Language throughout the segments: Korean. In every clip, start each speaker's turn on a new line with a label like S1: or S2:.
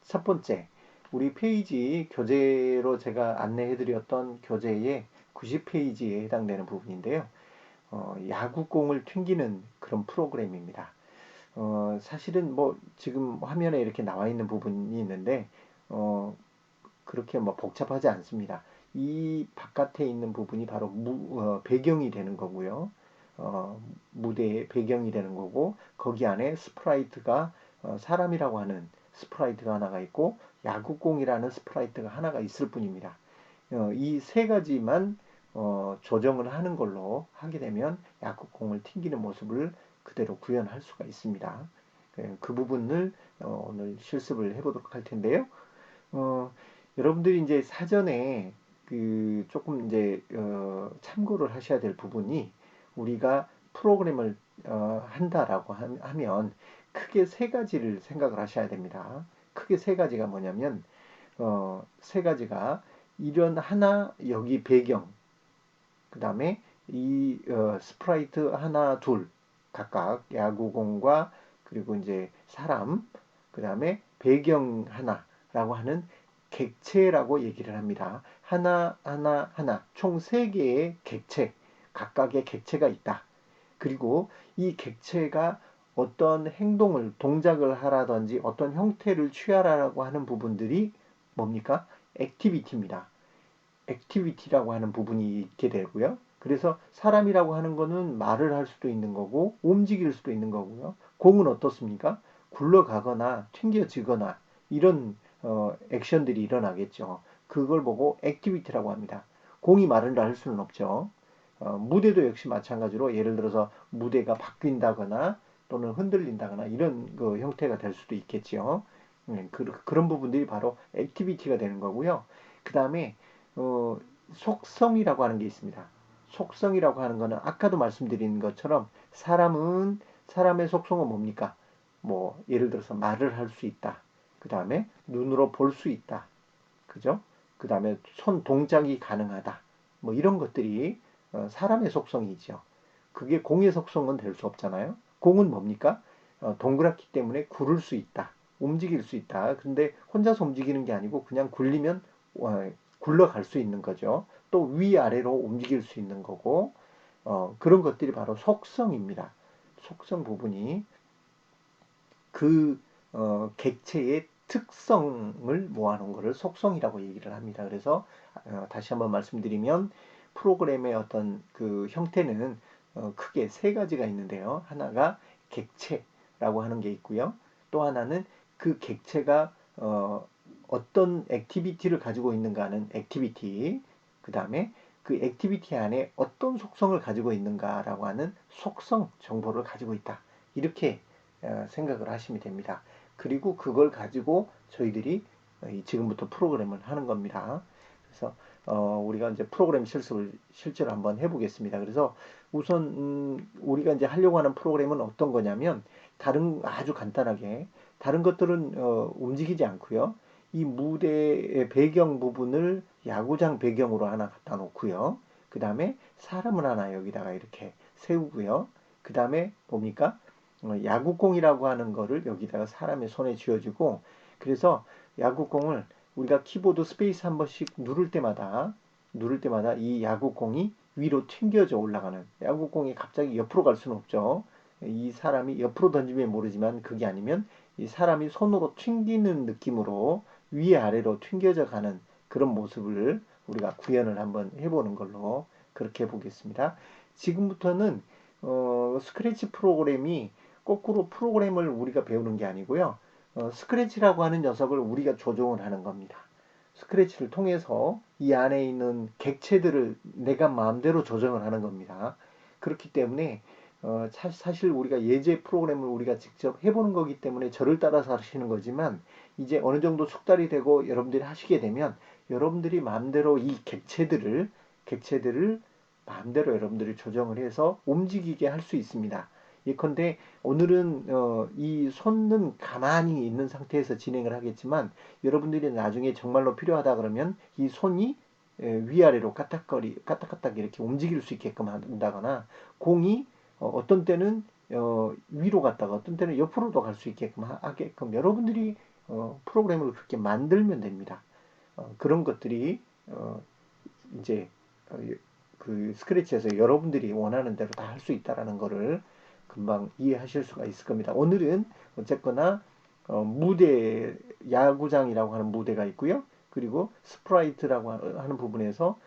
S1: 첫 번째, 우리 페이지 교재로 제가 안내해드렸던 교재의 90페이지에 해당되는 부분인데요. 야구공을 튕기는 그런 프로그램입니다. 사실은 뭐 지금 화면에 이렇게 나와 있는 부분이 있는데, 그렇게 뭐 복잡하지 않습니다. 이 바깥에 있는 부분이 바로 배경이 되는 거고요. 무대의 배경이 되는 거고, 거기 안에 스프라이트가 사람이라고 하는 스프라이트가 하나가 있고, 야구공이라는 스프라이트가 하나가 있을 뿐입니다. 이 세 가지만 조정을 하는 걸로 하게 되면 야구공을 튕기는 모습을 그대로 구현할 수가 있습니다. 그 부분을 오늘 실습을 해보도록 할 텐데요. 어, 여러분들이 이제 사전에 그 조금 이제 참고를 하셔야 될 부분이, 우리가 프로그램을 한다라고 하면 크게 세 가지를 생각을 하셔야 됩니다. 크게 세 가지가 뭐냐면, 세 가지가 이런 하나, 여기 배경, 그 다음에 이 스프라이트 하나 둘 각각 야구공과 그리고 이제 사람, 그 다음에 배경 하나라고 하는 객체라고 얘기를 합니다. 하나 하나 하나 총 세개의 객체, 각각의 객체가 있다. 그리고 이 객체가 어떤 행동을 동작을 하라든지 어떤 형태를 취하라고 하는 부분들이 뭡니까? 액티비티입니다. 액티비티라고 하는 부분이 있게 되고요. 그래서 사람이라고 하는 거는 말을 할 수도 있는 거고 움직일 수도 있는 거고요. 공은 어떻습니까? 굴러가거나 튕겨지거나 이런 액션들이 일어나겠죠. 그걸 보고 액티비티라고 합니다. 공이 말을 할 수는 없죠. 무대도 역시 마찬가지로 예를 들어서 무대가 바뀐다거나 또는 흔들린다거나 이런 그 형태가 될 수도 있겠죠. 그런 부분들이 바로 액티비티가 되는 거고요. 그 다음에 어, 속성이라고 하는 게 있습니다. 속성이라고 하는 거는 아까도 말씀드린 것처럼 사람은 사람의 속성은 뭡니까? 뭐 예를 들어서 말을 할 수 있다. 그 다음에 눈으로 볼 수 있다. 그죠? 그 다음에 손 동작이 가능하다. 뭐 이런 것들이 사람의 속성이죠. 그게 공의 속성은 될 수 없잖아요. 공은 뭡니까? 동그랗기 때문에 구를 수 있다. 움직일 수 있다. 근데 혼자서 움직이는 게 아니고 그냥 굴리면 굴러갈 수 있는 거죠. 또 위아래로 움직일 수 있는 거고, 그런 것들이 바로 속성입니다. 속성 부분이 그 객체의 특성을 모아놓은 것을 속성이라고 얘기를 합니다. 그래서 다시 한번 말씀드리면 프로그램의 어떤 그 형태는 크게 세 가지가 있는데요. 하나가 객체라고 하는 게 있고요. 또 하나는 그 객체가 어떤 액티비티를 가지고 있는가 하는 액티비티, 그 다음에 그 액티비티 안에 어떤 속성을 가지고 있는가라고 하는 속성 정보를 가지고 있다. 이렇게 생각을 하시면 됩니다. 그리고 그걸 가지고 저희들이 지금부터 프로그램을 하는 겁니다. 그래서 우리가 이제 프로그램 실습을 실제로 한번 해보겠습니다. 그래서 우선 우리가 이제 하려고 하는 프로그램은 어떤 거냐면, 다른 아주 간단하게 다른 것들은 움직이지 않고요. 이 무대의 배경 부분을 야구장 배경으로 하나 갖다 놓고요. 그 다음에 사람을 하나 여기다가 이렇게 세우고요. 그 다음에 뭡니까? 야구공이라고 하는 거를 여기다가 사람의 손에 쥐어주고, 그래서 야구공을 우리가 키보드 스페이스 한 번씩 누를 때마다 이 야구공이 위로 튕겨져 올라가는, 야구공이 갑자기 옆으로 갈 수는 없죠. 이 사람이 옆으로 던지면 모르지만 그게 아니면 이 사람이 손으로 튕기는 느낌으로 위아래로 튕겨져 가는 그런 모습을 우리가 구현을 한번 해보는 걸로 그렇게 해보겠습니다. 지금부터는 스크래치 프로그램이 거꾸로 프로그램을 우리가 배우는 게 아니고요. 스크래치라고 하는 녀석을 우리가 조종을 하는 겁니다. 스크래치를 통해서 이 안에 있는 객체들을 내가 마음대로 조정을 하는 겁니다. 그렇기 때문에 사실 우리가 예제 프로그램을 우리가 직접 해보는 거기 때문에 저를 따라서 하시는 거지만, 이제 어느 정도 숙달이 되고 여러분들이 하시게 되면 여러분들이 마음대로 이 객체들을 마음대로 여러분들이 조정을 해서 움직이게 할 수 있습니다. 예컨대 오늘은 이 손은 가만히 있는 상태에서 진행을 하겠지만, 여러분들이 나중에 정말로 필요하다 그러면 이 손이 위아래로 까딱까딱 이렇게 움직일 수 있게끔 한다거나, 공이 어떤 때는 위로 갔다가 어떤 때는 옆으로도 갈 수 있게끔 하게끔 여러분들이 프로그램을 그렇게 만들면 됩니다. 그런 것들이 이제 어, 그 스크래치에서 여러분들이 원하는 대로 다 할 수 있다라는 거를 금방 이해하실 수가 있을 겁니다. 오늘은 어쨌거나 무대, 야구장이라고 하는 무대가 있고요. 그리고 스프라이트라고 하는 부분에서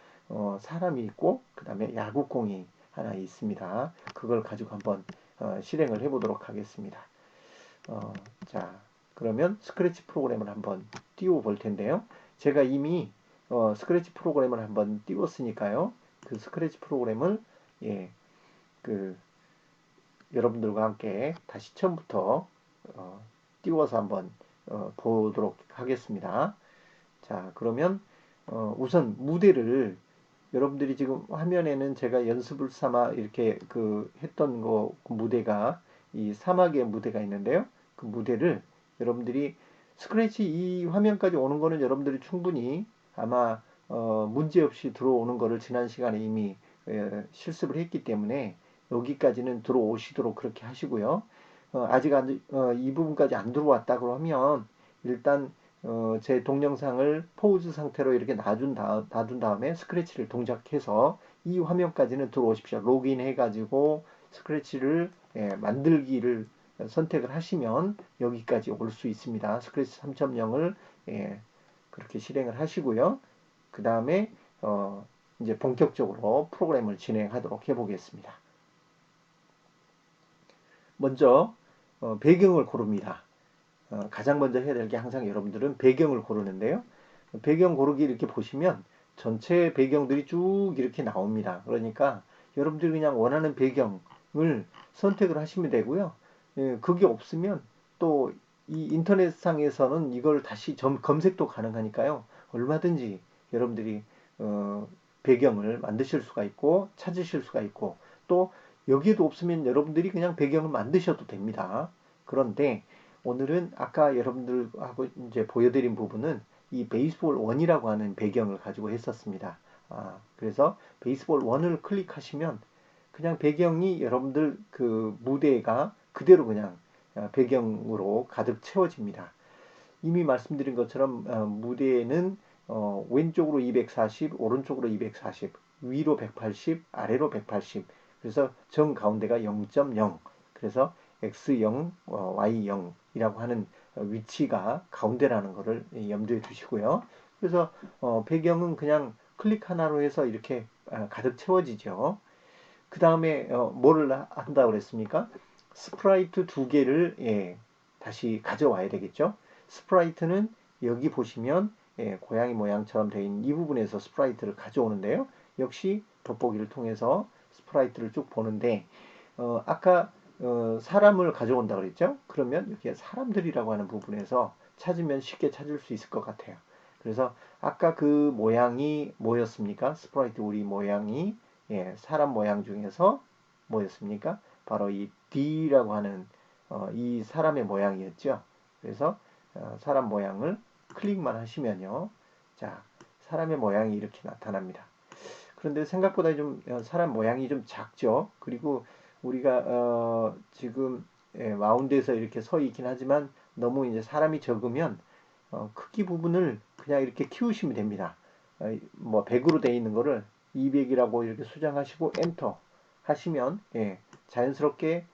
S1: 사람이 있고 그 다음에 야구공이 하나 있습니다. 그걸 가지고 한번 실행을 해보도록 하겠습니다. 어, 자, 그러면 스크래치 프로그램을 한번 띄워 볼 텐데요. 제가 이미 스크래치 프로그램을 한번 띄웠으니까요. 그 스크래치 프로그램을 예, 그 여러분들과 함께 다시 처음부터 어, 띄워서 한번 보도록 하겠습니다. 자, 그러면 우선 무대를 여러분들이 지금 화면에는 제가 연습을 삼아 이렇게 그 했던 거 그 무대가 이 사막의 무대가 있는데요. 그 무대를 여러분들이 스크래치 이 화면까지 오는 거는 여러분들이 충분히 아마 문제 없이 들어오는 거를 지난 시간에 이미 실습을 했기 때문에 여기까지는 들어오시도록 그렇게 하시고요. 아직 이 부분까지 안 들어왔다 그러면 일단 제 동영상을 포즈 상태로 이렇게 놔둔 다음에 스크래치를 동작해서 이 화면까지는 들어오십시오. 로그인 해가지고 스크래치를 만들기를 선택을 하시면 여기까지 올 수 있습니다. 스크래치 3.0을 그렇게 실행을 하시고요. 그 다음에 이제 본격적으로 프로그램을 진행하도록 해보겠습니다. 먼저 배경을 고릅니다. 가장 먼저 해야 될 게 항상 여러분들은 배경을 고르는데요. 배경 고르기 이렇게 보시면 전체 배경들이 쭉 이렇게 나옵니다. 그러니까 여러분들이 그냥 원하는 배경을 선택을 하시면 되고요. 그게 없으면 또 이 인터넷상에서는 이걸 다시 검색도 가능하니까요. 얼마든지 여러분들이 배경을 만드실 수가 있고 찾으실 수가 있고 또 여기에도 없으면 여러분들이 그냥 배경을 만드셔도 됩니다. 그런데 오늘은 아까 여러분들하고 이제 보여드린 부분은 이 베이스볼 1이라고 하는 배경을 가지고 했었습니다. 그래서 베이스볼 1을 클릭하시면 그냥 배경이 여러분들 그 무대가 그대로 그냥 배경으로 가득 채워집니다. 이미 말씀드린 것처럼 무대에는 왼쪽으로 240, 오른쪽으로 240, 위로 180, 아래로 180. 그래서 정 가운데가 0.0. 그래서 X0, Y0이라고 하는 위치가 가운데라는 것을 염두에 두시고요. 그래서 배경은 그냥 클릭 하나로 해서 이렇게 가득 채워지죠. 그 다음에 뭐를 한다고 그랬습니까? 스프라이트 두 개를 다시 가져와야 되겠죠. 스프라이트는 여기 보시면 고양이 모양처럼 되어 있는 이 부분에서 스프라이트를 가져오는데요. 역시 돋보기를 통해서 스프라이트를 쭉 보는데 아까 사람을 가져온다 그랬죠. 그러면 여기에 사람들이라고 하는 부분에서 찾으면 쉽게 찾을 수 있을 것 같아요. 그래서 아까 그 모양이 뭐였습니까? 스프라이트 우리 모양이 사람 모양 중에서 뭐였습니까? 바로 이 D라고 하는 이 사람의 모양이었죠. 그래서 사람 모양을 클릭만 하시면요. 자, 사람의 모양이 이렇게 나타납니다. 그런데 생각보다 좀 사람 모양이 좀 작죠. 그리고 우리가 지금 마운드에서 이렇게 서 있긴 하지만 너무 이제 사람이 적으면 크기 부분을 그냥 이렇게 키우시면 됩니다. 뭐 100으로 되어 있는 거를 200이라고 이렇게 수정하시고 엔터 하시면 자연스럽게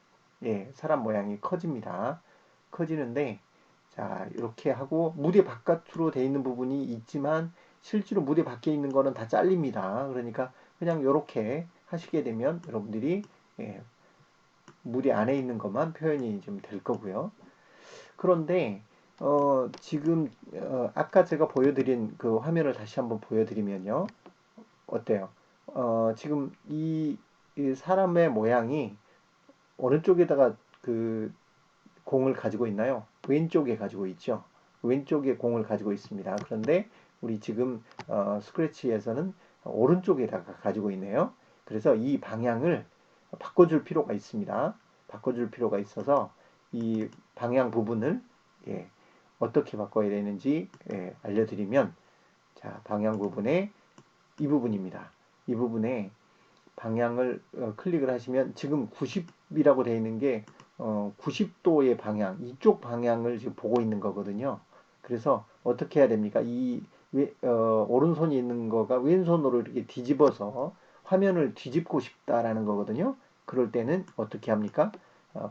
S1: 사람 모양이 커집니다. 커지는데 자 이렇게 하고 무대 바깥으로 되어 있는 부분이 있지만 실제로 무대 밖에 있는 거는 다 잘립니다. 그러니까 그냥 이렇게 하시게 되면 여러분들이 무대 안에 있는 것만 표현이 좀 될 거고요. 그런데 지금 아까 제가 보여드린 그 화면을 다시 한번 보여드리면요. 어때요? 지금 이 사람의 모양이 어느 쪽에다가 그 공을 가지고 있나요? 왼쪽에 가지고 있죠. 왼쪽에 공을 가지고 있습니다. 그런데 우리 지금 스크래치에서는 오른쪽에다가 가지고 있네요. 그래서 이 방향을 바꿔줄 필요가 있습니다. 바꿔줄 필요가 있어서 이 방향 부분을 어떻게 바꿔야 되는지 알려드리면 자 방향 부분에 이 부분입니다. 이 부분에 방향을 클릭을 하시면 지금 90이라고 되어 있는 게 90도의 방향 이쪽 방향을 지금 보고 있는 거거든요. 그래서 어떻게 해야 됩니까? 오른손이 있는 거가 왼손으로 이렇게 뒤집어서 화면을 뒤집고 싶다라는 거거든요. 그럴 때는 어떻게 합니까?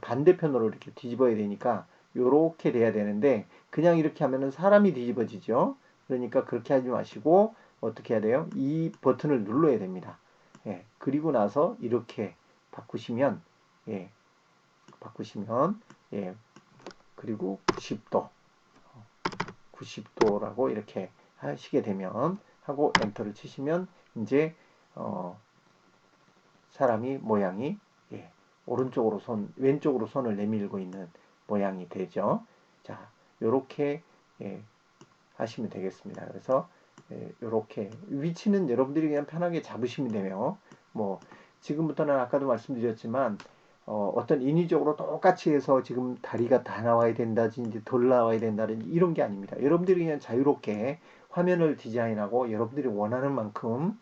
S1: 반대편으로 이렇게 뒤집어야 되니까 요렇게 돼야 되는데 그냥 이렇게 하면은 사람이 뒤집어지죠. 그러니까 그렇게 하지 마시고 어떻게 해야 돼요? 이 버튼을 눌러야 됩니다. 예, 그리고 나서 이렇게 바꾸시면 예, 바꾸시면 예, 그리고 90도 90도라고 이렇게 하시게 되면 하고 엔터를 치시면 이제 사람이 모양이 예, 오른쪽으로 왼쪽으로 손을 내밀고 있는 모양이 되죠. 자, 요렇게 예, 하시면 되겠습니다. 그래서 이렇게 위치는 여러분들이 그냥 편하게 잡으시면 되며 뭐 지금부터는 아까도 말씀드렸지만 어떤 인위적으로 똑같이 해서 지금 다리가 다 나와야 된다든지 덜 나와야 된다든지 이런 게 아닙니다. 여러분들이 그냥 자유롭게 화면을 디자인하고 여러분들이 원하는 만큼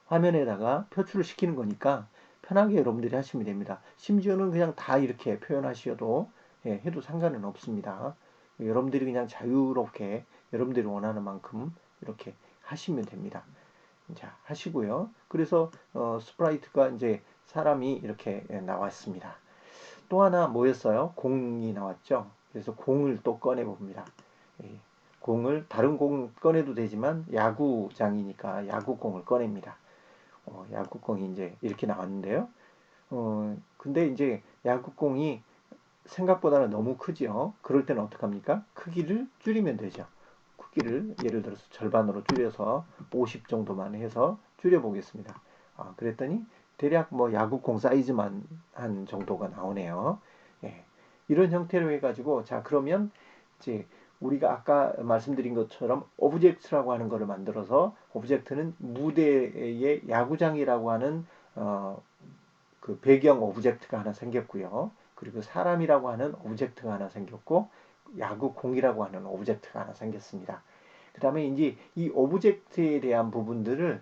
S1: 화면에다가 표출을 시키는 거니까 편하게 여러분들이 하시면 됩니다. 심지어는 그냥 다 이렇게 표현하셔도 해도 상관은 없습니다. 여러분들이 그냥 자유롭게 여러분들이 원하는 만큼 이렇게 하시면 됩니다. 자, 하시고요. 그래서 스프라이트가 이제 사람이 이렇게 나왔습니다. 또 하나 뭐였어요? 공이 나왔죠. 그래서 공을 또 꺼내 봅니다. 예, 공을 다른 공 꺼내도 되지만 야구장이니까 야구공을 꺼냅니다. 야구공이 이제 이렇게 나왔는데요. 근데 이제 야구공이 생각보다는 너무 크죠. 그럴 때는 어떡합니까? 크기를 줄이면 되죠. 크기를 예를 들어서 절반으로 줄여서 50 정도만 해서 줄여보겠습니다. 그랬더니 대략 뭐 야구공 사이즈만 한 정도가 나오네요. 예. 이런 형태로 해가지고 자 그러면 이제 우리가 아까 말씀드린 것처럼 오브젝트라고 하는 것을 만들어서 오브젝트는 무대의 야구장이라고 하는 어, 그 배경 오브젝트가 하나 생겼고요. 그리고 사람이라고 하는 오브젝트가 하나 생겼고 야구공이라고 하는 오브젝트가 하나 생겼습니다. 그 다음에 이제 이 오브젝트에 대한 부분들을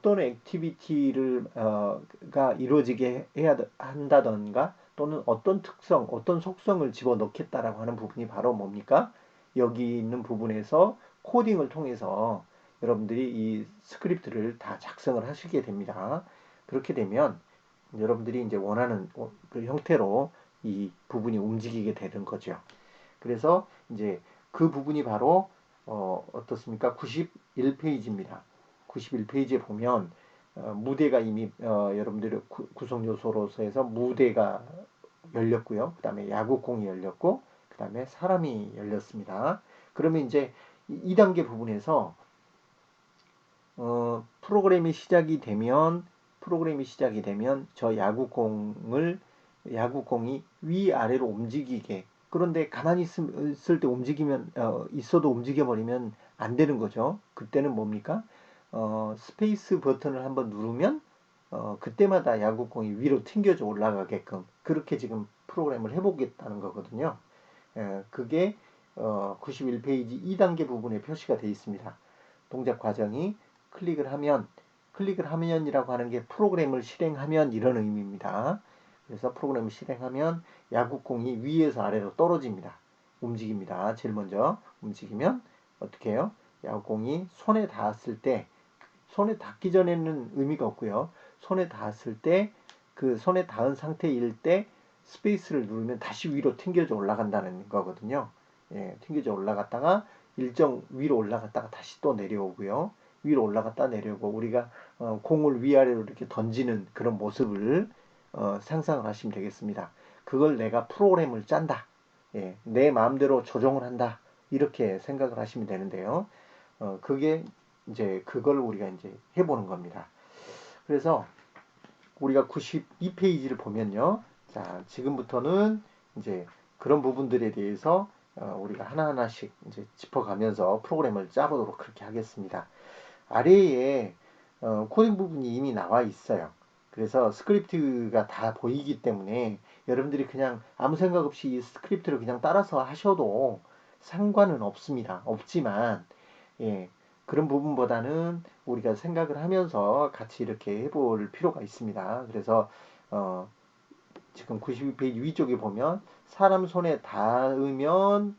S1: 떤 액티비티를 가 이루어지게 해야 한다던가 또는 어떤 특성, 어떤 속성을 집어넣겠다라고 하는 부분이 바로 뭡니까? 여기 있는 부분에서 코딩을 통해서 여러분들이 이 스크립트를 다 작성을 하시게 됩니다. 그렇게 되면 여러분들이 이제 원하는 그 형태로 이 부분이 움직이게 되는 거죠. 그래서 이제 그 부분이 바로 어떻습니까? 91페이지입니다. 91페이지에 보면 무대가 이미 여러분들의 구성 요소로서 해서 무대가 열렸고요. 그 다음에 야구공이 열렸고 그 다음에 사람이 열렸습니다. 그러면 이제 2단계 부분에서 프로그램이 시작이 되면 저 야구공이 위아래로 움직이게 그런데 가만히 있을 때 움직이면 있어도 움직여 버리면 안 되는 거죠. 그때는 뭡니까? 스페이스 버튼을 한번 누르면 그때마다 야구공이 위로 튕겨져 올라가게끔 그렇게 지금 프로그램을 해보겠다는 거거든요. 그게 91페이지 2단계 부분에 표시가 되어 있습니다. 동작 과정이 클릭을 하면이라고 하는 게 프로그램을 실행하면 이런 의미입니다. 그래서 프로그램을 실행하면 야구공이 위에서 아래로 떨어집니다. 움직입니다. 제일 먼저 움직이면 어떻게 해요? 야구공이 손에 닿기 전에는 의미가 없고요. 손에 닿았을 때 그 손에 닿은 상태일 때 스페이스를 누르면 다시 위로 튕겨져 올라간다는 거거든요. 예, 튕겨져 올라갔다가 일정 위로 올라갔다가 다시 또 내려오고요. 위로 올라갔다 내려오고 우리가 공을 위아래로 이렇게 던지는 그런 모습을 상상을 하시면 되겠습니다. 그걸 내가 프로그램을 짠다. 예, 내 마음대로 조정을 한다. 이렇게 생각을 하시면 되는데요. 그게 이제 그걸 우리가 이제 해보는 겁니다. 그래서 우리가 92페이지를 보면요. 자, 지금부터는 이제 그런 부분들에 대해서 우리가 하나하나씩 이제 짚어가면서 프로그램을 짜보도록 그렇게 하겠습니다. 아래에 코딩 부분이 이미 나와 있어요. 그래서 스크립트가 다 보이기 때문에 여러분들이 그냥 아무 생각 없이 이 스크립트를 그냥 따라서 하셔도 상관은 없습니다. 없지만 예, 그런 부분보다는 우리가 생각을 하면서 같이 이렇게 해볼 필요가 있습니다. 그래서 어, 지금 92페이지 위쪽에 보면 사람 손에 닿으면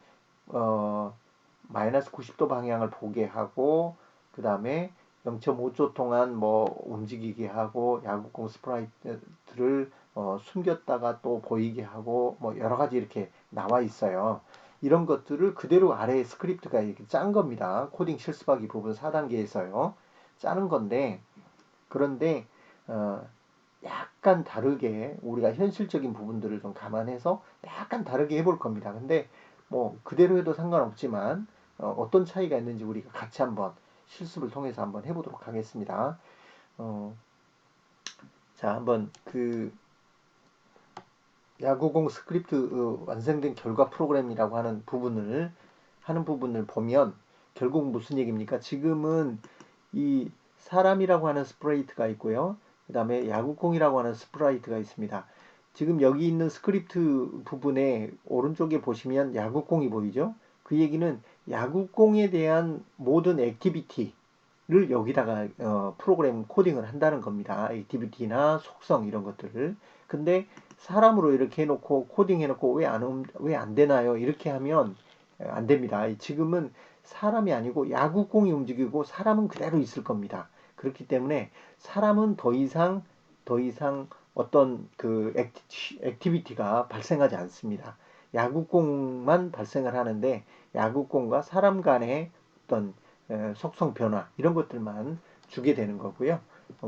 S1: 마이너스 90도 방향을 보게 하고, 그 다음에 0.5초 동안 뭐 움직이게 하고, 야구공 스프라이트를 숨겼다가 또 보이게 하고, 뭐 여러 가지 이렇게 나와 있어요. 이런 것들을 그대로 아래에 스크립트가 이렇게 짠 겁니다. 코딩 실습하기 부분 4단계에서요. 짜는 건데, 그런데 어, 약간 다르게 우리가 현실적인 부분들을 좀 감안해서 약간 다르게 해볼 겁니다. 근데 뭐 그대로 해도 상관없지만 떤 차이가 있는지 우리가 같이 한번 실습을 통해서 한번 해보도록 하겠습니다. 어, 자, 한번 그 야구공 스크립트 완성된 결과 프로그램이라고 하는 부분을 보면 결국 무슨 얘기입니까? 지금은 이 사람이라고 하는 스프레이트가 있고요. 그 다음에 야구공이라고 하는 스프라이트가 있습니다. 지금 여기 있는 스크립트 부분에 오른쪽에 보시면 야구공이 보이죠? 그 얘기는 야구공에 대한 모든 액티비티를 여기다가 프로그램 코딩을 한다는 겁니다. 액티비티나 속성 이런 것들을. 근데 사람으로 이렇게 해놓고 코딩 해놓고 왜 안 되나요? 이렇게 하면 안 됩니다. 지금은 사람이 아니고 야구공이 움직이고 사람은 그대로 있을 겁니다. 그렇기 때문에 사람은 더 이상 어떤 그 액티비티가 발생하지 않습니다. 야구공만 발생을 하는데 야구공과 사람 간의 어떤 속성 변화 이런 것들만 주게 되는 거고요.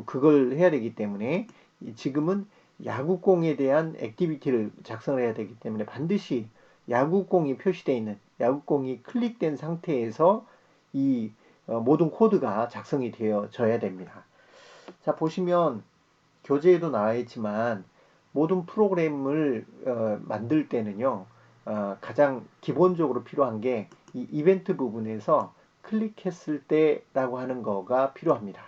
S1: 그걸 해야 되기 때문에 지금은 야구공에 대한 액티비티를 작성을 해야 되기 때문에 반드시 야구공이 표시되어 있는 야구공이 클릭된 상태에서 이 모든 코드가 작성이 되어져야 됩니다. 자, 보시면 교재에도 나와 있지만 모든 프로그램을 만들 때는요, 가장 기본적으로 필요한 게 이 이벤트 부분에서 클릭했을 때라고 하는 거가 필요합니다.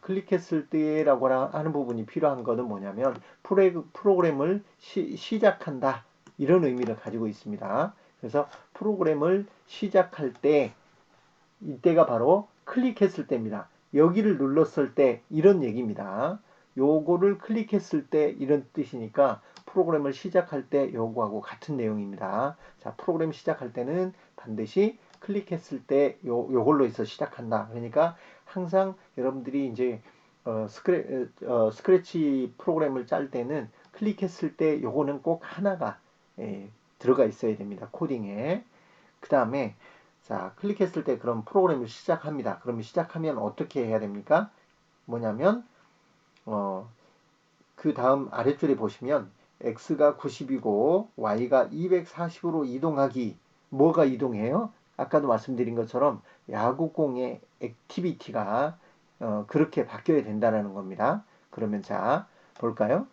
S1: 클릭했을 때라고 하는 부분이 필요한 거는 뭐냐면 프로그램을 시작한다 이런 의미를 가지고 있습니다. 그래서 프로그램을 시작할 때 이때가 바로 클릭했을 때입니다. 여기를 눌렀을 때 이런 얘기입니다. 요거를 클릭했을 때 이런 뜻이니까 프로그램을 시작할 때 요거하고 같은 내용입니다. 자, 프로그램 시작할 때는 반드시 클릭했을 때 요걸로 해서 시작한다. 그러니까 항상 여러분들이 이제 스크래치 프로그램을 짤 때는 클릭했을 때 요거는 꼭 하나가 들어가 있어야 됩니다. 코딩에. 그 다음에 자, 클릭했을 때 그럼 프로그램을 시작합니다. 그러면 시작하면 어떻게 해야 됩니까? 뭐냐면 그 다음 아래줄에 보시면 x가 90이고 y가 240으로 이동하기. 뭐가 이동해요? 아까도 말씀드린 것처럼 야구공의 액티비티가 그렇게 바뀌어야 된다는 겁니다. 그러면 자, 볼까요?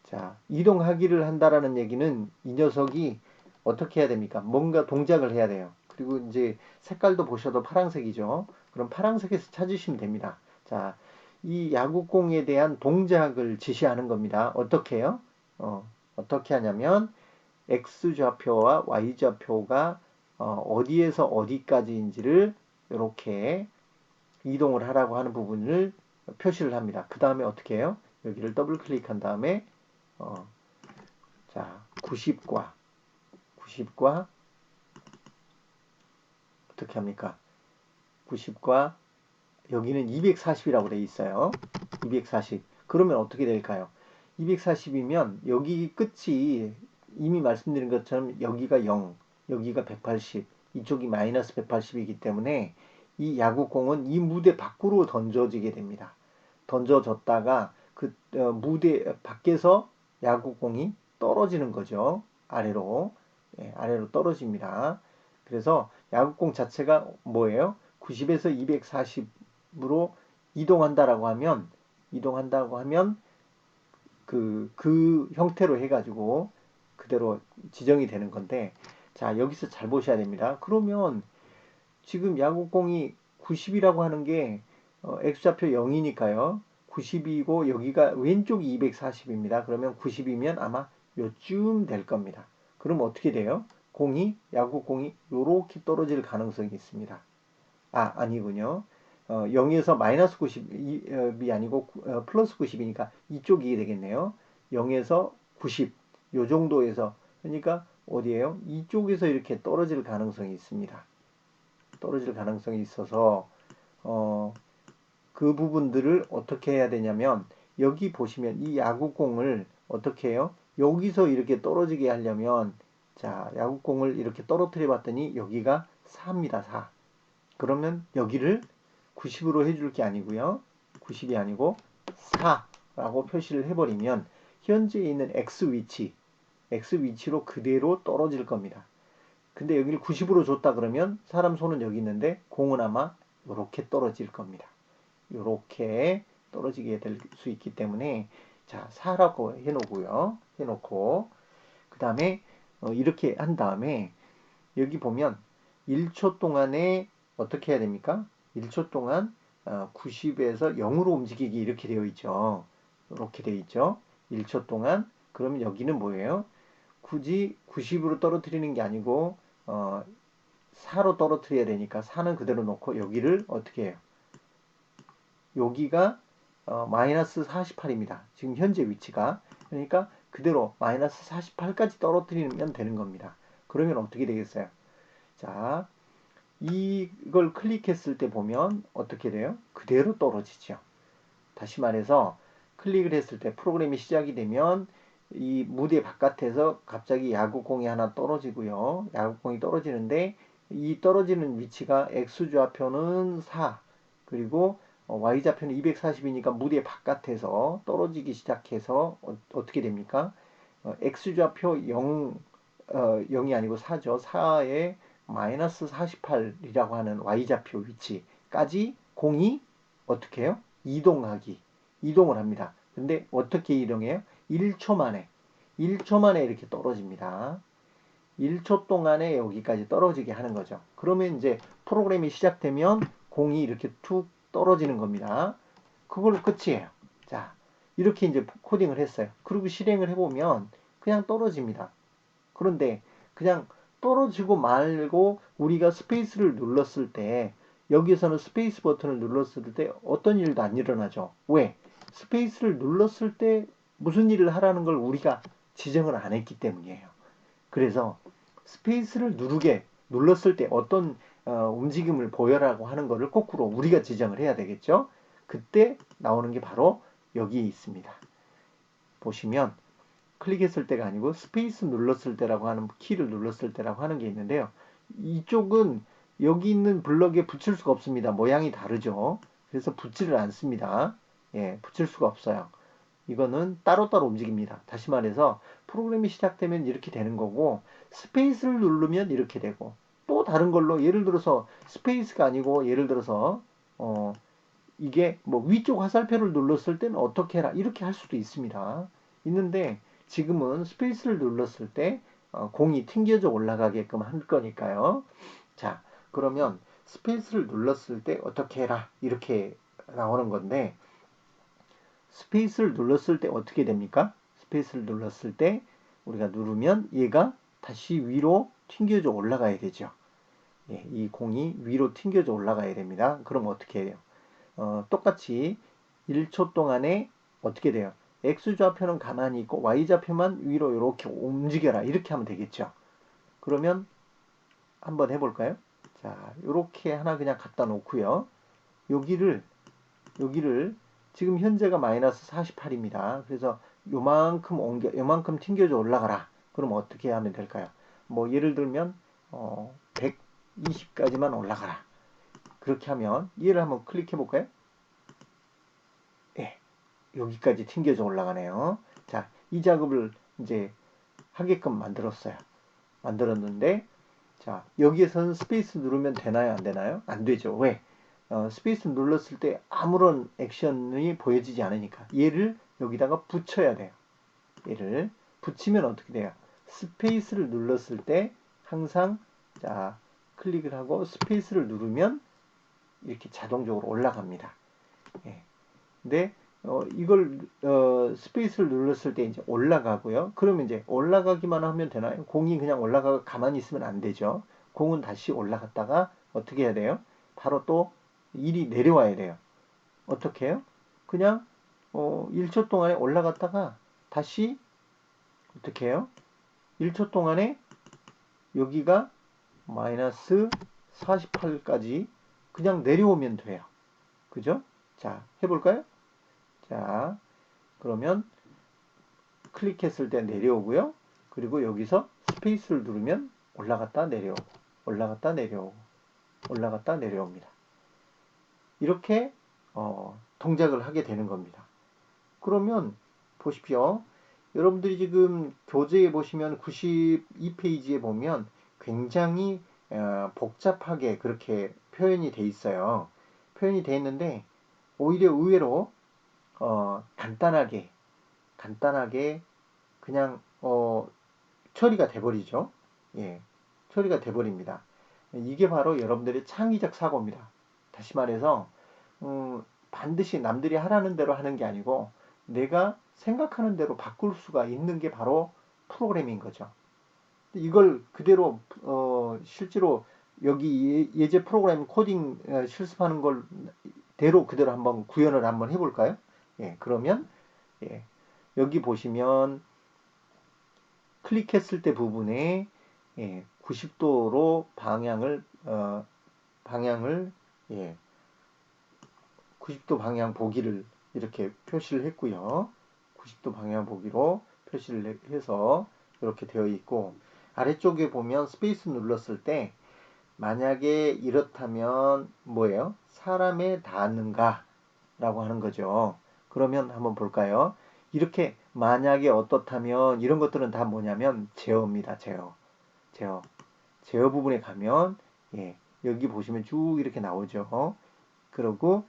S1: 자, 이동하기를 한다라는 얘기는 이 녀석이 어떻게 해야 됩니까? 뭔가 동작을 해야 돼요. 그리고 이제 색깔도 보셔도 파란색이죠. 그럼 파란색에서 찾으시면 됩니다. 자, 이 야구공에 대한 동작을 지시하는 겁니다. 어떻게 해요? 어떻게 하냐면 X좌표와 Y좌표가 어디에서 어디까지인지를 이렇게 이동을 하라고 하는 부분을 표시를 합니다. 그 다음에 어떻게 해요? 여기를 더블 클릭한 다음에 어, 자 90과 어떻게 합니까? 90과 여기는 240이라고 되어 있어요. 240. 그러면 어떻게 될까요? 240이면 여기 끝이 이미 말씀드린 것처럼 여기가 0, 여기가 180, 이쪽이 마이너스 180이기 때문에 이 야구공은 이 무대 밖으로 던져지게 됩니다. 던져졌다가 그 무대 밖에서 야구공이 떨어지는 거죠. 아래로. 예, 아래로 떨어집니다. 그래서 야구공 자체가 뭐예요? 90에서 240으로 이동한다고 하면 그 형태로 해가지고 그대로 지정이 되는 건데, 자, 여기서 잘 보셔야 됩니다. 그러면 지금 야구공이 90이라고 하는 게 X좌표 0이니까요. 90이고 여기가 왼쪽이 240입니다. 그러면 90이면 아마 요쯤 될 겁니다. 그럼 어떻게 돼요? 야구공이 요렇게 떨어질 가능성이 있습니다. 아니군요. 0에서 마이너스 90이 아니고 플러스 90이니까 이쪽이 되겠네요. 0에서 90, 요 정도에서 그러니까 어디에요? 이쪽에서 이렇게 떨어질 가능성이 있습니다. 떨어질 가능성이 있어서 그 부분들을 어떻게 해야 되냐면 여기 보시면 이 야구공을 어떻게 해요? 여기서 이렇게 떨어지게 하려면 자, 야구공을 이렇게 떨어뜨려 봤더니 여기가 4입니다. 4. 그러면 여기를 90으로 해줄 게 아니고요. 90이 아니고 4라고 표시를 해버리면 현재 있는 X 위치로 그대로 떨어질 겁니다. 근데 여기를 90으로 줬다 그러면 사람 손은 여기 있는데 공은 아마 이렇게 떨어질 겁니다. 이렇게 떨어지게 될 수 있기 때문에 자 4라고 해놓고요. 해놓고 그 다음에 이렇게 한 다음에 여기 보면 1초 동안에 어떻게 해야 됩니까? 1초 동안 90에서 0으로 움직이기 이렇게 되어 있죠. 이렇게 되어 있죠. 1초 동안 그러면 여기는 뭐예요? 굳이 90으로 떨어뜨리는 게 아니고 4로 떨어뜨려야 되니까 4는 그대로 놓고 여기를 어떻게 해요? 여기가 마이너스 48입니다. 지금 현재 위치가. 그러니까 그대로 마이너스 48까지 떨어뜨리면 되는 겁니다. 그러면 어떻게 되겠어요? 자, 이걸 클릭했을 때 보면 어떻게 돼요? 그대로 떨어지죠. 다시 말해서 클릭을 했을 때 프로그램이 시작이 되면 이 무대 바깥에서 갑자기 야구공이 하나 떨어지고요. 야구공이 떨어지는데 이 떨어지는 위치가 X좌표는 4 그리고 Y좌표는 240이니까 무대 바깥에서 떨어지기 시작해서 어떻게 됩니까? X좌표 0이 아니고 4죠. 4에 마이너스 48이라고 하는 Y좌표 위치까지 공이 어떻게 해요? 이동을 합니다. 근데 어떻게 이동해요? 1초 만에 1초 만에 이렇게 떨어집니다. 1초 동안에 여기까지 떨어지게 하는 거죠. 그러면 이제 프로그램이 시작되면 공이 이렇게 툭 떨어지는 겁니다. 그걸로 끝이에요. 자, 이렇게 이제 코딩을 했어요. 그리고 실행을 해보면 그냥 떨어집니다. 그런데 그냥 떨어지고 말고 우리가 스페이스를 눌렀을 때 여기서는 스페이스 버튼을 눌렀을 때 어떤 일도 안 일어나죠. 왜? 스페이스를 눌렀을 때 무슨 일을 하라는 걸 우리가 지정을 안 했기 때문이에요. 그래서 스페이스를 눌렀을 때 어떤 움직임을 보여라고 하는 것을 거꾸로 우리가 지정을 해야 되겠죠. 그때 나오는 게 바로 여기에 있습니다. 보시면 클릭했을 때가 아니고 스페이스 눌렀을 때라고 하는 키를 눌렀을 때라고 하는 게 있는데요. 이쪽은 여기 있는 블럭에 붙일 수가 없습니다. 모양이 다르죠. 그래서 붙지를 않습니다. 예, 붙일 수가 없어요. 이거는 따로따로 움직입니다. 다시 말해서 프로그램이 시작되면 이렇게 되는 거고 스페이스를 누르면 이렇게 되고 또 다른 걸로 예를 들어서 스페이스가 아니고 예를 들어서 이게 뭐 위쪽 화살표를 눌렀을 때는 어떻게 해라 이렇게 할 수도 있습니다. 있는데 지금은 스페이스를 눌렀을 때 공이 튕겨져 올라가게끔 할 거니까요. 자, 그러면 스페이스를 눌렀을 때 어떻게 해라 이렇게 나오는 건데 스페이스를 눌렀을 때 어떻게 됩니까? 스페이스를 눌렀을 때 우리가 누르면 얘가 다시 위로 튕겨져 올라가야 되죠. 예, 이 공이 위로 튕겨져 올라가야 됩니다. 그럼 어떻게 해요? 똑같이 1초 동안에 어떻게 돼요? X좌표는 가만히 있고 Y좌표만 위로 이렇게 움직여라. 이렇게 하면 되겠죠. 그러면 한번 해볼까요? 자, 이렇게 하나 그냥 갖다 놓고요. 여기를 지금 현재가 마이너스 48입니다. 그래서 요만큼 튕겨져 올라가라. 그럼 어떻게 하면 될까요? 뭐 예를 들면 120까지만 올라가라. 그렇게 하면 얘를 한번 클릭해 볼까요? 예, 여기까지 튕겨져 올라가네요. 자, 이 작업을 이제 하게끔 만들었는데 자, 여기에서는 스페이스 누르면 되나요? 안 되나요? 안 되죠. 왜? 스페이스 눌렀을 때 아무런 액션이 보여지지 않으니까 얘를 여기다가 붙여야 돼요. 얘를 붙이면 어떻게 돼요? 스페이스를 눌렀을 때 항상 자, 클릭을 하고 스페이스를 누르면 이렇게 자동적으로 올라갑니다. 예. 근데 이걸 스페이스를 눌렀을 때 이제 올라가고요. 그러면 이제 올라가기만 하면 되나요? 공이 그냥 올라가고 가만히 있으면 안 되죠. 공은 다시 올라갔다가 어떻게 해야 돼요? 바로 또 일이 내려와야 돼요. 어떻게 해요? 그냥 1초 동안에 올라갔다가 다시 어떻게 해요? 1초 동안에 여기가 마이너스 48까지 그냥 내려오면 돼요. 그죠? 자, 해볼까요? 자, 그러면 클릭했을 때 내려오고요. 그리고 여기서 스페이스를 누르면 올라갔다 내려오고, 올라갔다 내려오고, 올라갔다 내려옵니다. 이렇게 동작을 하게 되는 겁니다. 그러면 보십시오. 여러분들이 지금 교재에 보시면 92페이지에 보면 굉장히 복잡하게 그렇게 표현이 돼 있어요. 표현이 돼 있는데 오히려 의외로 간단하게 그냥 처리가 돼버리죠. 예, 처리가 돼버립니다. 이게 바로 여러분들의 창의적 사고입니다. 다시 말해서 반드시 남들이 하라는 대로 하는 게 아니고 내가 생각하는 대로 바꿀 수가 있는 게 바로 프로그래밍인 거죠. 이걸 그대로 실제로 여기 예제 프로그램 코딩 실습하는 걸 대로 그대로 한번 구현을 한번 해볼까요? 예, 그러면 예, 여기 보시면 클릭했을 때 부분에 90도로 방향을 예, 90도 방향 보기를 이렇게 표시를 했고요. 90도 방향 보기로 표시를 해서 이렇게 되어 있고 아래쪽에 보면 스페이스 눌렀을 때 만약에 이렇다면 뭐예요? 사람에 닿는가? 라고 하는 거죠. 그러면 한번 볼까요? 이렇게 만약에 어떻다면 이런 것들은 다 뭐냐면 제어입니다. 제어. 제어. 제어 부분에 가면 예, 여기 보시면 쭉 이렇게 나오죠. 그리고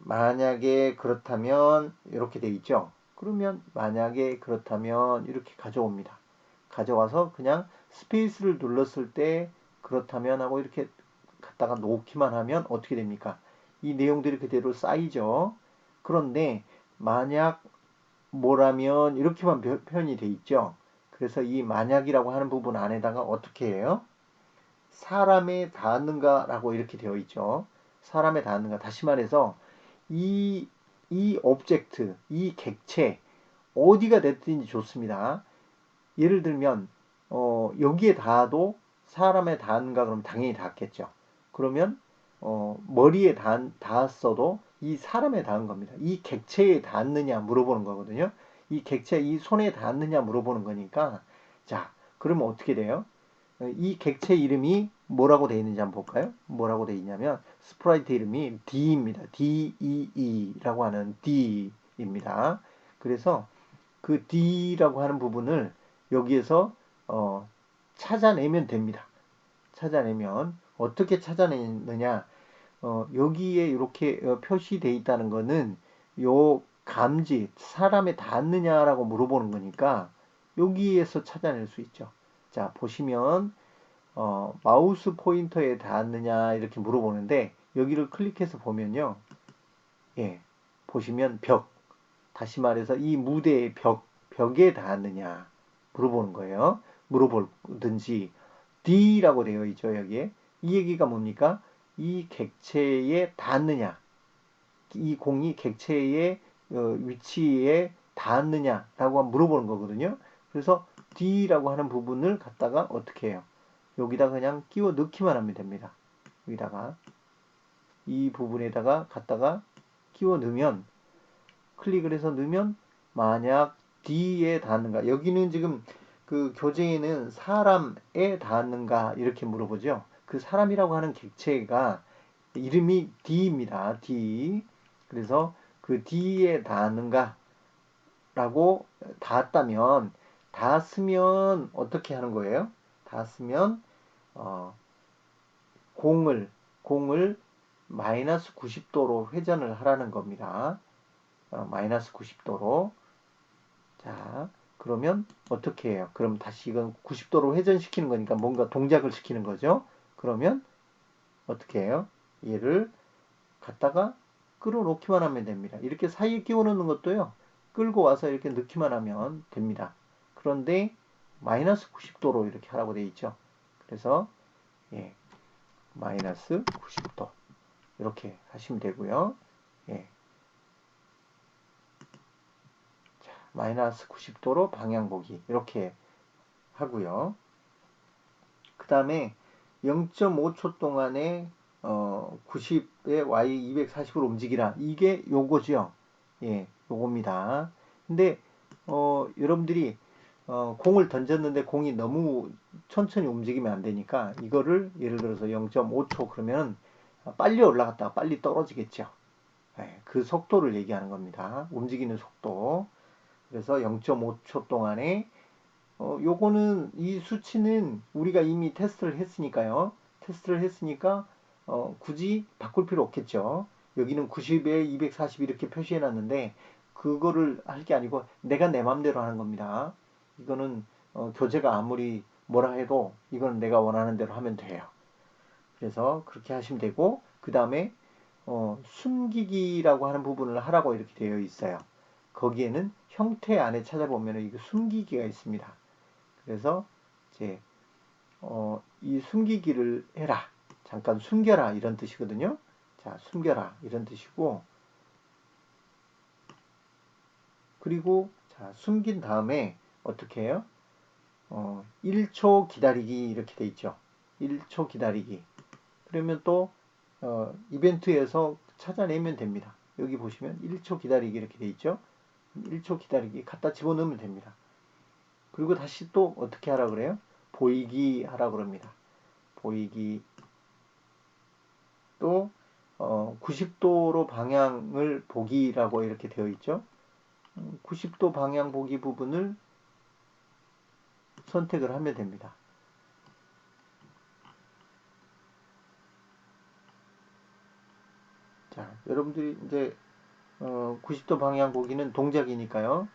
S1: 만약에 그렇다면 이렇게 돼 있죠. 그러면 만약에 그렇다면 이렇게 가져옵니다. 가져와서 그냥 스페이스를 눌렀을 때 그렇다면 하고 이렇게 갖다가 놓기만 하면 어떻게 됩니까? 이 내용들이 그대로 쌓이죠. 그런데 만약 뭐라면 이렇게만 표현이 돼 있죠. 그래서 이 만약이라고 하는 부분 안에다가 어떻게 해요? 사람에 닿는가라고 이렇게 되어 있죠. 사람에 닿는가. 다시 말해서 이, 이 오브젝트, 이 객체 어디가 됐든지 좋습니다. 예를 들면 여기에 닿아도 사람에 닿는가 그러면 당연히 닿겠죠. 그러면 머리에 닿았어도 이 사람에 닿은 겁니다. 이 객체에 닿느냐 물어보는 거거든요. 이 객체, 이 손에 닿느냐 물어보는 거니까 자, 그러면 어떻게 돼요? 이 객체 이름이 뭐라고 되어 있는지 한번 볼까요? 뭐라고 되어 있냐면 스프라이트 이름이 D입니다. DEE라고 하는 D입니다. 그래서 그 D라고 하는 부분을 여기에서 찾아내면 됩니다. 찾아내면 어떻게 찾아내느냐? 여기에 이렇게 표시되어 있다는 거는 요 감지 사람에 닿느냐라고 물어보는 거니까 여기에서 찾아낼 수 있죠. 자, 보시면 마우스 포인터에 닿느냐 이렇게 물어보는데 여기를 클릭해서 보면요. 예, 보시면 벽, 다시 말해서 이 무대의 벽에 닿았느냐 물어보는 거예요. 물어보든지 D라고 되어 있죠, 여기에. 이 얘기가 뭡니까? 이 객체에 닿느냐, 이 공이 객체의 위치에 닿느냐라고 물어보는 거거든요. 그래서 D라고 하는 부분을 갖다가 어떻게 해요? 여기다 그냥 끼워 넣기만 하면 됩니다. 여기다가 이 부분에다가 갖다가 끼워 넣으면 클릭을 해서 넣으면 만약 D에 닿는가 여기는 지금 그 교재에는 사람에 닿는가 이렇게 물어보죠. 그 사람이라고 하는 객체가 이름이 D입니다. D. 그래서 그 D에 닿는가 라고 닿았다면 닿았으면 어떻게 하는 거예요? 닿았으면 어, 공을 마이너스 90도로 회전을 하라는 겁니다. 마이너스 90도로. 자, 그러면 어떻게 해요? 그럼 다시 이건 90도로 회전시키는 거니까 뭔가 동작을 시키는 거죠. 그러면 어떻게 해요? 얘를 갖다가 끌어놓기만 하면 됩니다. 이렇게 사이에 끼워놓는 것도요. 끌고 와서 이렇게 넣기만 하면 됩니다. 그런데 마이너스 90도로 이렇게 하라고 되어 있죠. 그래서 예, 마이너스 90도 이렇게 하시면 되고요. 예, 자, 마이너스 90도로 방향 보기 이렇게 하고요. 그 다음에 0.5초 동안에 90에 Y 240으로 움직이라. 이게 요거죠. 예, 요겁니다. 근데 여러분들이 공을 던졌는데 공이 너무 천천히 움직이면 안 되니까 이거를 예를 들어서 0.5초 그러면 빨리 올라갔다가 빨리 떨어지겠죠. 예, 그 속도를 얘기하는 겁니다. 움직이는 속도. 그래서 0.5초 동안에 요거는 이 수치는 우리가 이미 테스트를 했으니까요. 테스트를 했으니까 굳이 바꿀 필요 없겠죠. 여기는 90에 240 이렇게 표시해 놨는데 그거를 할 게 아니고 내가 내 맘대로 하는 겁니다. 이거는 교재가 아무리 뭐라 해도 이건 내가 원하는 대로 하면 돼요. 그래서 그렇게 하시면 되고 그 다음에 숨기기라고 하는 부분을 하라고 이렇게 되어 있어요. 거기에는 형태 안에 찾아보면 이거 숨기기가 있습니다. 그래서 이제 이 숨기기를 해라. 잠깐 숨겨라 이런 뜻이거든요. 자, 숨겨라 이런 뜻이고 그리고 자, 숨긴 다음에 어떻게 해요? 1초 기다리기 이렇게 돼 있죠. 1초 기다리기. 그러면 또 이벤트에서 찾아내면 됩니다. 여기 보시면 1초 기다리기 이렇게 돼 있죠. 1초 기다리기 갖다 집어넣으면 됩니다. 그리고 다시 또 어떻게 하라 그래요? 보이기 하라 그럽니다. 보이기 또 90도로 방향을 보기라고 이렇게 되어 있죠. 90도 방향 보기 부분을 선택을 하면 됩니다. 자, 여러분들이 이제 90도 방향 보기는 동작이니까요.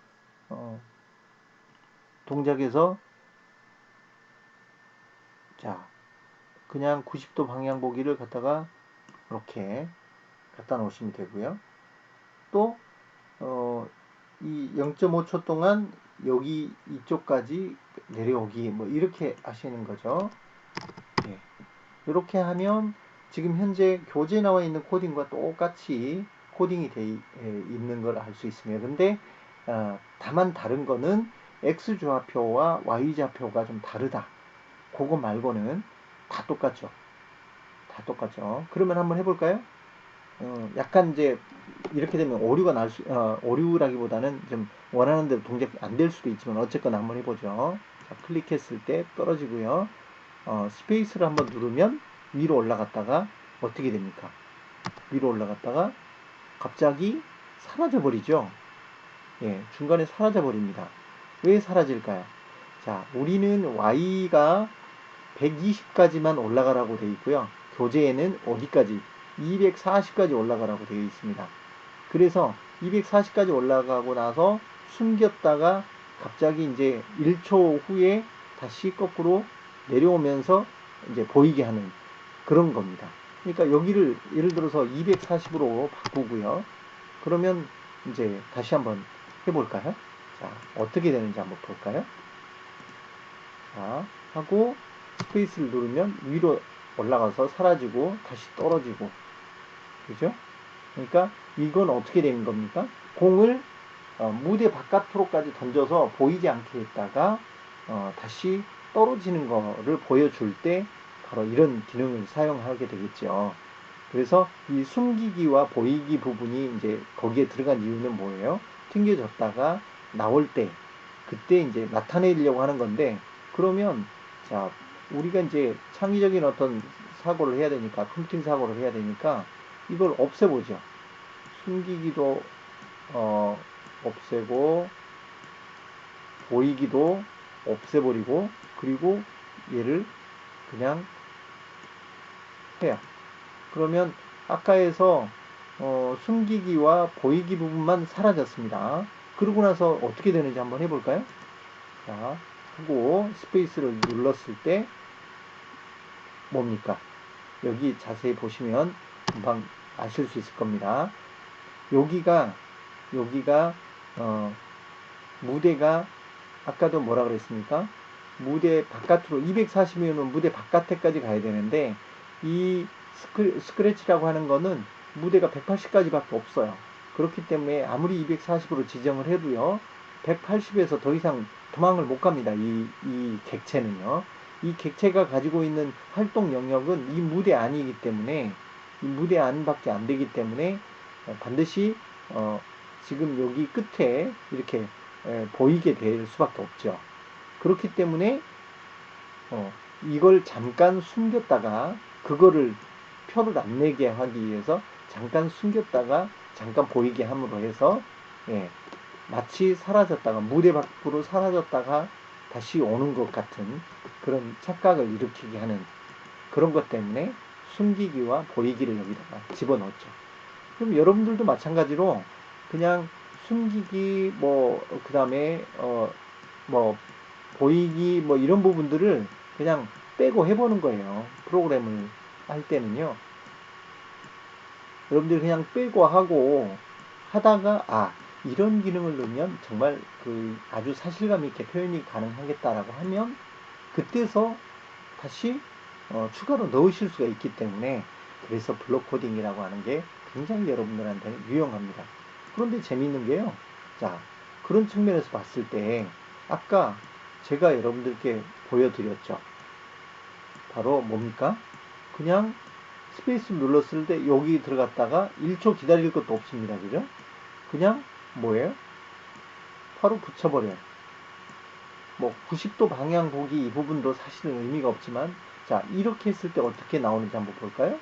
S1: 동작에서 자, 그냥 90도 방향 보기를 갖다가 이렇게 갖다 놓으시면 되고요. 또 이 0.5초 동안 여기 이쪽까지 내려오기 뭐 이렇게 하시는 거죠. 네. 이렇게 하면 지금 현재 교재에 나와 있는 코딩과 똑같이 코딩이 돼 있는 걸 알 수 있습니다. 근데 다만 다른 거는 X 좌표와 Y 좌표가 좀 다르다. 그거 말고는 다 똑같죠. 다 똑같죠. 그러면 한번 해볼까요? 약간 이제 이렇게 되면 오류가 오류라기보다는 좀 원하는 대로 동작이 안 될 수도 있지만 어쨌거나 한번 해보죠. 자, 클릭했을 때 떨어지고요. 스페이스를 한번 누르면 위로 올라갔다가 어떻게 됩니까? 위로 올라갔다가 갑자기 사라져 버리죠. 예, 중간에 사라져 버립니다. 왜 사라질까요? 자, 우리는 Y가 120까지만 올라가라고 되어 있고요. 교재에는 어디까지? 240까지 올라가라고 되어 있습니다. 그래서 240까지 올라가고 나서 숨겼다가 갑자기 이제 1초 후에 다시 거꾸로 내려오면서 이제 보이게 하는 그런 겁니다. 그러니까 여기를 예를 들어서 240으로 바꾸고요. 그러면 이제 다시 한번 해볼까요? 자, 어떻게 되는지 한번 볼까요? 자, 하고 스페이스를 누르면 위로 올라가서 사라지고 다시 떨어지고 그죠? 그러니까 이건 어떻게 되는 겁니까? 공을 무대 바깥으로까지 던져서 보이지 않게 했다가 다시 떨어지는 거를 보여줄 때 바로 이런 기능을 사용하게 되겠죠. 그래서 이 숨기기와 보이기 부분이 이제 거기에 들어간 이유는 뭐예요? 튕겨졌다가 나올 때 그때 이제 나타내려고 하는 건데 그러면 자 우리가 이제 창의적인 어떤 사고를 해야 되니까 컴퓨팅 사고를 해야 되니까 이걸 없애보죠. 숨기기도 없애고 보이기도 없애버리고 그리고 얘를 그냥 해요. 그러면 아까에서 숨기기와 보이기 부분만 사라졌습니다. 그러고 나서 어떻게 되는지 한번 해볼까요? 자, 하고 스페이스를 눌렀을 때 뭡니까? 여기 자세히 보시면 금방 아실 수 있을 겁니다. 여기가 무대가 아까도 뭐라 그랬습니까? 무대 바깥으로 240이면 무대 바깥에까지 가야 되는데 이 스크래치라고 하는 거는 무대가 180까지밖에 없어요. 그렇기 때문에 아무리 240으로 지정을 해도요 180에서 더 이상 도망을 못 갑니다. 이 객체는요. 이 객체가 가지고 있는 활동 영역은 이 무대 안이기 때문에, 이 무대 안밖에 안 되기 때문에 반드시 지금 여기 끝에 이렇게 보이게 될 수밖에 없죠. 그렇기 때문에 이걸 잠깐 숨겼다가, 그거를 표를 안 내게 하기 위해서 잠깐 숨겼다가 잠깐 보이게 함으로 해서 마치 사라졌다가, 무대 밖으로 사라졌다가 다시 오는 것 같은 그런 착각을 일으키게 하는 그런 것 때문에 숨기기와 보이기를 여기다가 집어넣었죠. 그럼 여러분들도 마찬가지로 그냥 숨기기, 그 다음에 뭐 보이기, 이런 부분들을 그냥 빼고 해보는 거예요. 프로그램을 할 때는요. 여러분들이 그냥 빼고 하고 하다가, 이런 기능을 넣으면 정말 아주 사실감 있게 표현이 가능하겠다라고 하면 그때서 다시 추가로 넣으실 수가 있기 때문에, 그래서 블록 코딩이라고 하는 게 굉장히 여러분들한테는 유용합니다. 그런데 재미있는 게요. 자, 그런 측면에서 봤을 때 아까 제가 여러분들께 보여드렸죠. 바로 뭡니까? 그냥 스페이스 눌렀을 때 여기 들어갔다가 1초 기다릴 것도 없습니다. 그죠? 그냥 뭐예요? 바로 붙여버려요. 90도 방향 보기 이 부분도 사실은 의미가 없지만, 자, 이렇게 했을 때 어떻게 나오는지 한번 볼까요?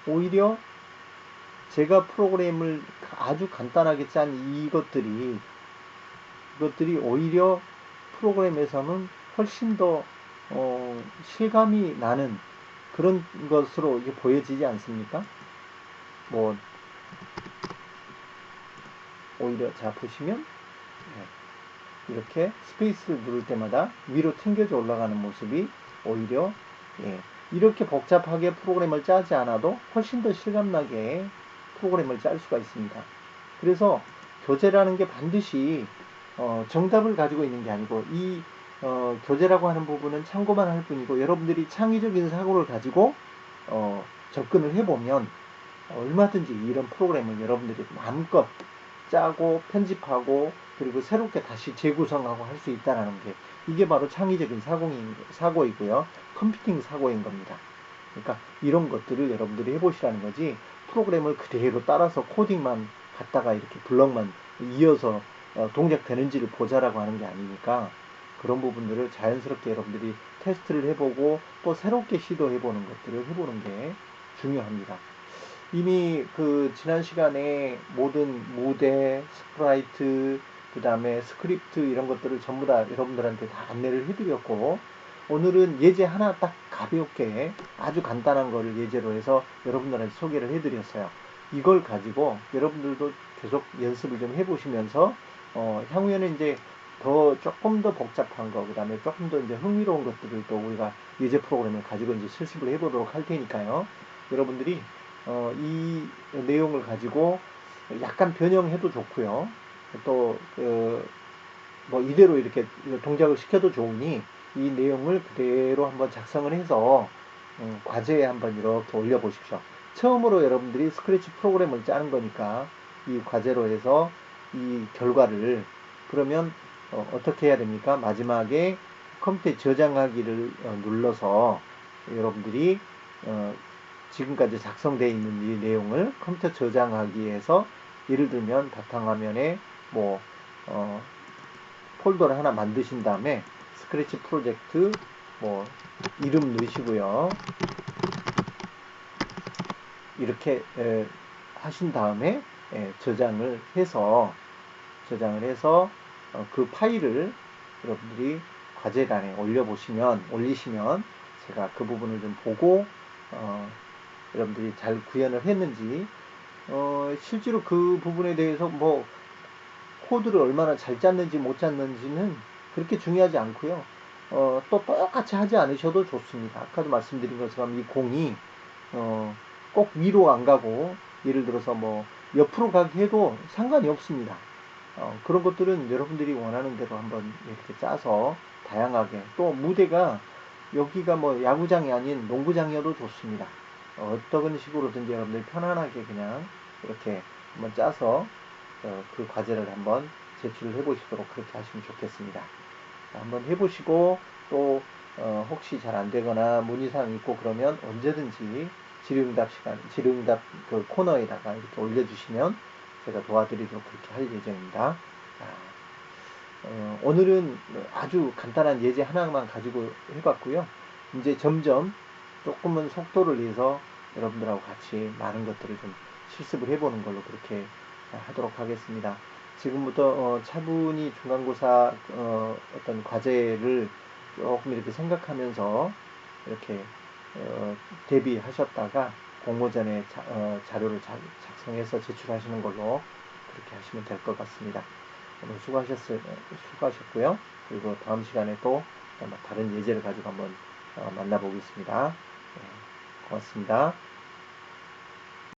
S1: 오히려 제가 프로그램을 아주 간단하게 짠 이것들이 오히려 프로그램에서는 훨씬 더 실감이 나는 그런 것으로 이게 보여지지 않습니까? 오히려 자 보시면 이렇게 스페이스를 누를 때마다 위로 튕겨져 올라가는 모습이 오히려 이렇게 복잡하게 프로그램을 짜지 않아도 훨씬 더 실감나게 프로그램을 짤 수가 있습니다. 그래서 교재라는 게 반드시 정답을 가지고 있는 게 아니고, 이 교재라고 하는 부분은 참고만 할 뿐이고, 여러분들이 창의적인 사고를 가지고 접근을 해보면 얼마든지 이런 프로그램을 여러분들이 마음껏 짜고 편집하고 그리고 새롭게 다시 재구성하고 할 수 있다는 게, 이게 바로 창의적인 사고이고요. 컴퓨팅 사고인 겁니다. 그러니까 이런 것들을 여러분들이 해보시라는 거지, 프로그램을 그대로 따라서 코딩만 갖다가 이렇게 블럭만 이어서 동작되는지를 보자라고 하는 게 아니니까, 그런 부분들을 자연스럽게 여러분들이 테스트를 해보고 또 새롭게 시도해보는 것들을 해보는 게 중요합니다. 이미 지난 시간에 모든 무대, 스프라이트, 그 다음에 스크립트 이런 것들을 전부 다 여러분들한테 다 안내를 해드렸고, 오늘은 예제 하나 딱 가볍게 아주 간단한 거를 예제로 해서 여러분들한테 소개를 해드렸어요. 이걸 가지고 여러분들도 계속 연습을 좀 해보시면서 향후에는 이제 조금 더 복잡한 거, 그 다음에 조금 더 이제 흥미로운 것들을 또 우리가 예제 프로그램을 가지고 이제 실습을 해보도록 할 테니까요. 여러분들이 이 내용을 가지고 약간 변형해도 좋고요. 또 이대로 이렇게 동작을 시켜도 좋으니 이 내용을 그대로 한번 작성을 해서 과제에 한번 이렇게 올려보십시오. 처음으로 여러분들이 스크래치 프로그램을 짜는 거니까 이 과제로 해서 이 결과를, 그러면 어떻게 해야 됩니까? 마지막에 컴퓨터에 저장하기를 눌러서 여러분들이 지금까지 작성되어 있는 이 내용을 컴퓨터 저장하기 위해서, 예를 들면 바탕화면에 폴더를 하나 만드신 다음에 스크래치 프로젝트 이름 넣으시고요. 이렇게 하신 다음에 저장을 해서 그 파일을 여러분들이 과제란에 올리시면 제가 그 부분을 좀 보고 여러분들이 잘 구현을 했는지, 실제로 그 부분에 대해서 코드를 얼마나 잘 짰는지 못 짰는지는 그렇게 중요하지 않고요. 또 똑같이 하지 않으셔도 좋습니다. 아까도 말씀드린 것처럼 이 공이 꼭 위로 안 가고, 예를 들어서 옆으로 가게 해도 상관이 없습니다. 그런 것들은 여러분들이 원하는 대로 한번 이렇게 짜서 다양하게, 또 무대가 여기가 야구장이 아닌 농구장이어도 좋습니다. 어떤 식으로든지 여러분들이 편안하게 그냥 이렇게 한번 짜서 그 과제를 한번 제출을 해보시도록 그렇게 하시면 좋겠습니다. 한번 해보시고 또 혹시 잘 안되거나 문의사항 있고 그러면 언제든지 질의응답 그 코너에다가 이렇게 올려주시면 제가 도와드리도록 그렇게 할 예정입니다. 오늘은 아주 간단한 예제 하나만 가지고 해봤고요. 이제 점점 조금은 속도를 내서 여러분들하고 같이 많은 것들을 좀 실습을 해보는 걸로 그렇게 하도록 하겠습니다. 지금부터 차분히 중간고사 어떤 과제를 조금 이렇게 생각하면서 이렇게 대비하셨다가 공모전에 자료를 작성해서 제출하시는 걸로 그렇게 하시면 될 것 같습니다. 오늘 수고하셨고요. 그리고 다음 시간에 또 다른 예제를 가지고 한번 만나보겠습니다. 네, 고맙습니다.